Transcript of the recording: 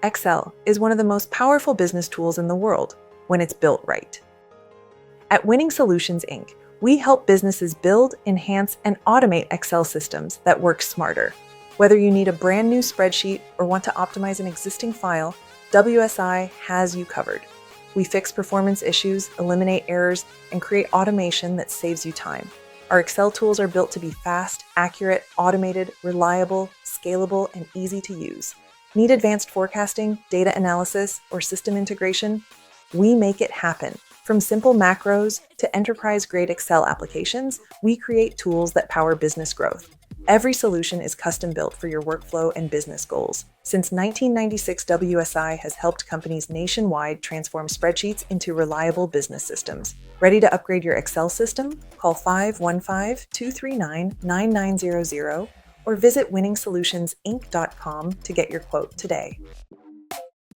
Excel is one of the most powerful business tools in the world when it's built right. At Winning Solutions, Inc., we help businesses build, enhance, and automate Excel systems that work smarter. Whether you need a brand new spreadsheet or want to optimize an existing file, WSI has you covered. We fix performance issues, eliminate errors, and create automation that saves you time. Our Excel tools are built to be fast, accurate, automated, reliable, scalable, and easy to use. Need advanced forecasting, data analysis, or system integration? We make it happen. From simple macros to enterprise-grade Excel applications, we create tools that power business growth. Every solution is custom-built for your workflow and business goals. Since 1996, WSI has helped companies nationwide transform spreadsheets into reliable business systems. Ready to upgrade your Excel system? Call 515-239-9900 or visit winningsolutionsinc.com to get your quote today.